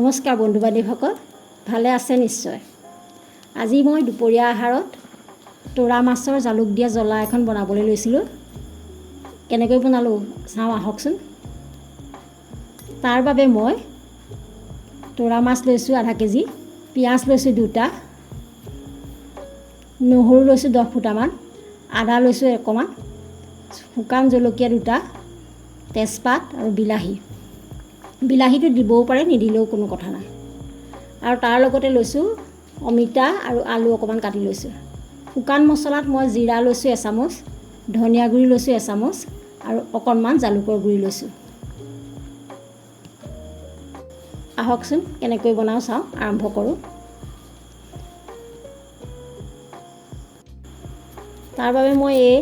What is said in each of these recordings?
নমস্কাৰ বন্ধু বান্ধৱীসকল, ভালে আছে নিশ্চয়। আজি মই দুপৰীয়া আহাৰত তোৰা মাছৰ জালুক দিয়া জ্বলা এখন বনাবলৈ লৈছিলোঁ। কেনেকৈ বনালোঁ চাওঁ আহকচোন। তাৰ বাবে মই তোৰা মাছ লৈছোঁ আধা কেজি, পিঁয়াজ লৈছোঁ 2টা, নহৰু লৈছোঁ 10 ফুটামান, আদা লৈছোঁ অকণমান, শুকান জলকীয়া 2টা, তেজপাত আৰু বিলাহীটো দিবও পাৰে, নিদিলেও কোনো কথা নাই। আৰু তাৰ লগতে লৈছোঁ অমিতা আৰু আলু অকণমান কাটি লৈছোঁ। শুকান মছলাত মই জিৰা লৈছোঁ 1 চামুচ, ধনিয়া গুড়ি লৈছোঁ 1 চামুচ আৰু অকণমান জালুকৰ গুড়ি লৈছোঁ। আহকচোন কেনেকৈ বনাওঁ চাওঁ, আৰম্ভ কৰোঁ। তাৰ বাবে মই এই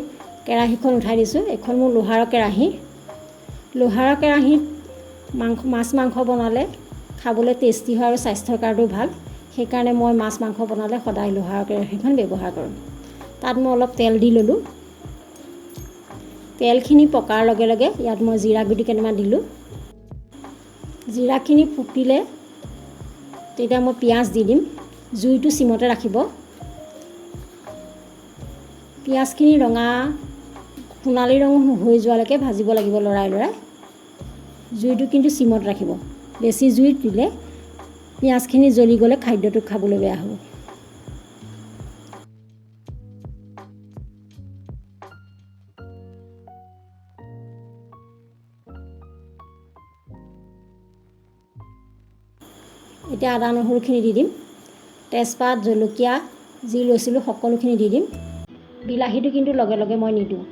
কেৰাহীখন উঠাই দিছোঁ। এইখন মোৰ লোহাৰৰ কেৰাহী। লোহাৰৰ কেৰাহীত মাছ মাংস বনালে খাবলৈ টেষ্টি হয় আৰু স্বাস্থ্যৰ কাৰণেও ভাল। সেইকাৰণে মই মাছ মাংস বনালে সদায় লোহাৰৰ কেৰাহীখন ব্যৱহাৰ কৰোঁ। তাত মই অলপ তেল দি ল'লোঁ। তেলখিনি পকাৰ লগে লগে ইয়াত মই জিৰা গুটি কেইটামান দিলোঁ। জিৰাখিনি ফুটিলে তেতিয়া মই পিঁয়াজ দি দিম। জুইটো চিমতে ৰাখিব। পিঁয়াজখিনি সোণালী ৰং হৈ যোৱালৈকে ভাজিব লাগিব লৰাই লৰাই। জুইটো কিন্তু চিমত ৰাখিব। বেছি জুইত দিলে পিঁয়াজখিনি জ্বলি গ'লে খাদ্যটো খাবলৈ বেয়া হ'ব। এতিয়া আদা নহৰুখিনি দি দিম। তেজপাত, জলকীয়া যি লৈছিলোঁ সকলোখিনি দি দিম। বিলাহীটো কিন্তু লগে লগে মই নিদিওঁ।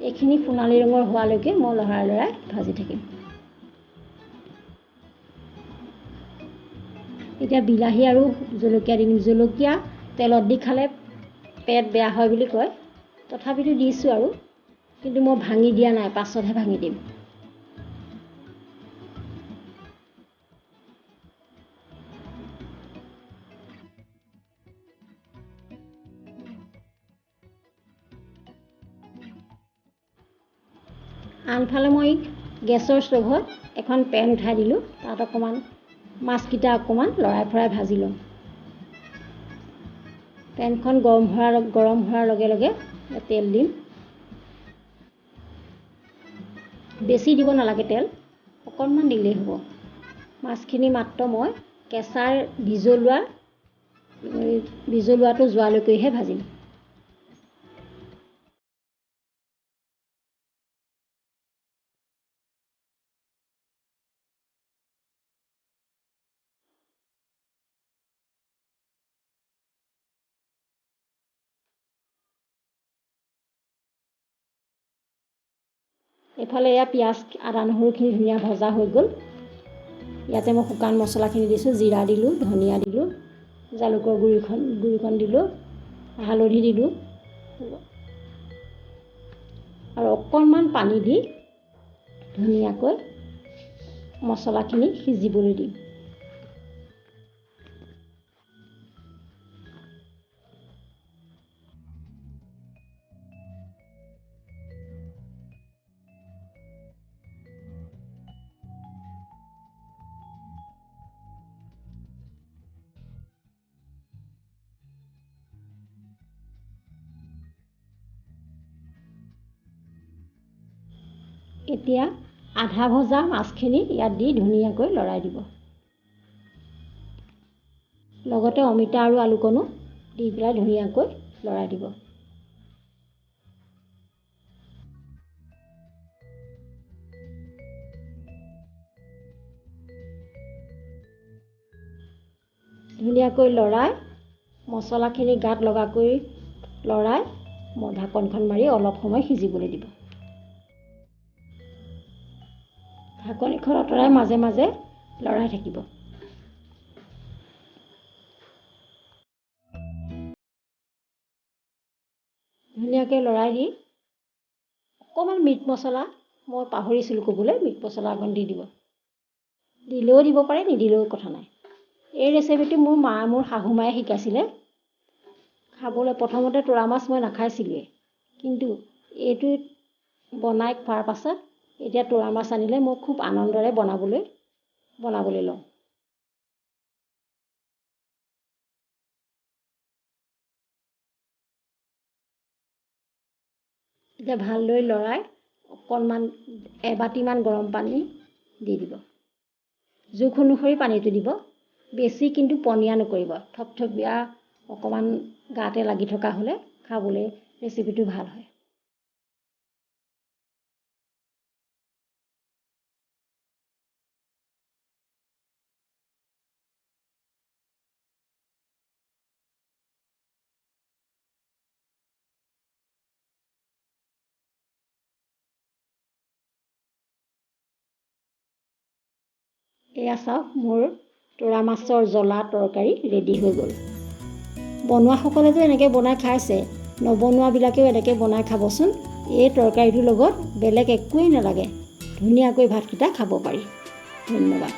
এইখিনি সোণালী ৰঙৰ হোৱালৈকে মই লৰাই লৰাই ভাজি থাকিম। এতিয়া বিলাহী আৰু জলকীয়া দি দিম। জলকীয়া তেলত দি খালে পেট বেয়া হয় বুলি কয়, তথাপিতো দিছোঁ আৰু, কিন্তু মই ভাঙি দিয়া নাই, পাছতহে ভাঙি দিম। আনফালে মই গেছৰ ষ্টভত এখন পেন উঠাই দিলোঁ। তাত অকণমান মাছকেইটা অকণমান লৰাই ফৰাই ভাজি ল'ম। পেনখন গৰম হোৱাৰ লগে লগে তেল দিম। বেছি দিব নালাগে তেল, অকণমান দিলেই হ'ব। মাছখিনি মাত্ৰ মই কেঁচাৰ বিজলুৱাটো যোৱালৈকেহে ভাজিম। এইফালে এয়া পিঁয়াজ, আদা নহৰুখিনি ধুনীয়া ভজা হৈ গ'ল। ইয়াতে মই শুকান মছলাখিনি দিছোঁ। জিৰা দিলোঁ, ধনিয়া দিলোঁ, জালুকৰ গুড়িখন দিলোঁ, হালধি দিলোঁ আৰু অকণমান পানী দি ধুনীয়াকৈ মছলাখিনি সিজিবলৈ দিম। এতিয়া আধা ভজা মাছখিনি ইয়াত দি ধুনীয়াকৈ লৰাই দিব। লগতে অমিতা আৰু আলুকণো দি পেলাই ধুনীয়াকৈ লৰাই দিব। ধুনীয়াকৈ লৰাই মছলাখিনি গাত লগাকৈ লৰাই মই ঢাকনখন মাৰি অলপ সময় সিজিবলৈ দিব। ঢাকনিখন আঁতৰাই মাজে মাজে লৰাই থাকিব। ধুনীয়াকৈ লৰাই দি অকণমান মিট মছলা, মই পাহৰিছিলোঁ ক'বলৈ, মিট মছলা অকণ দি দিব। দিলেও দিব পাৰে, নিদিলেও কথা নাই। এই ৰেচিপিটো মোৰ শাহু মায়ে শিকাইছিলে খাবলৈ। প্ৰথমতে তোৰা মাছ মই নাখাইছিলোঁৱে, কিন্তু এইটো বনাই খোৱাৰ পাছত এতিয়া তোৰা মাছ আনিলে মই খুব আনন্দেৰে বনাবলৈ বনাবলৈ লওঁ। এতিয়া ভালদৰে লৰাই অকণমান এবাটিমান গৰম পানী দি দিব। জোখ অনুসৰি পানীটো দিব। বেছি কিন্তু পনীয়া নকৰিব। থপথপীয়া অকণমান গাতে লাগি থকা হ'লে খাবলৈ ৰেচিপিটো ভাল হয়। এয়া চাওক, মোৰ টোৰা মাছৰ জ্বলা তৰকাৰী ৰেডি হৈ গ'ল। বনোৱাসকলেতো এনেকৈ বনাই খাইছে, নবনোৱাবিলাকেও এনেকৈ বনাই খাবচোন। এই তৰকাৰীটোৰ লগত বেলেগ একোৱেই নালাগে, ধুনীয়াকৈ ভাতকেইটা খাব পাৰি। ধন্যবাদ।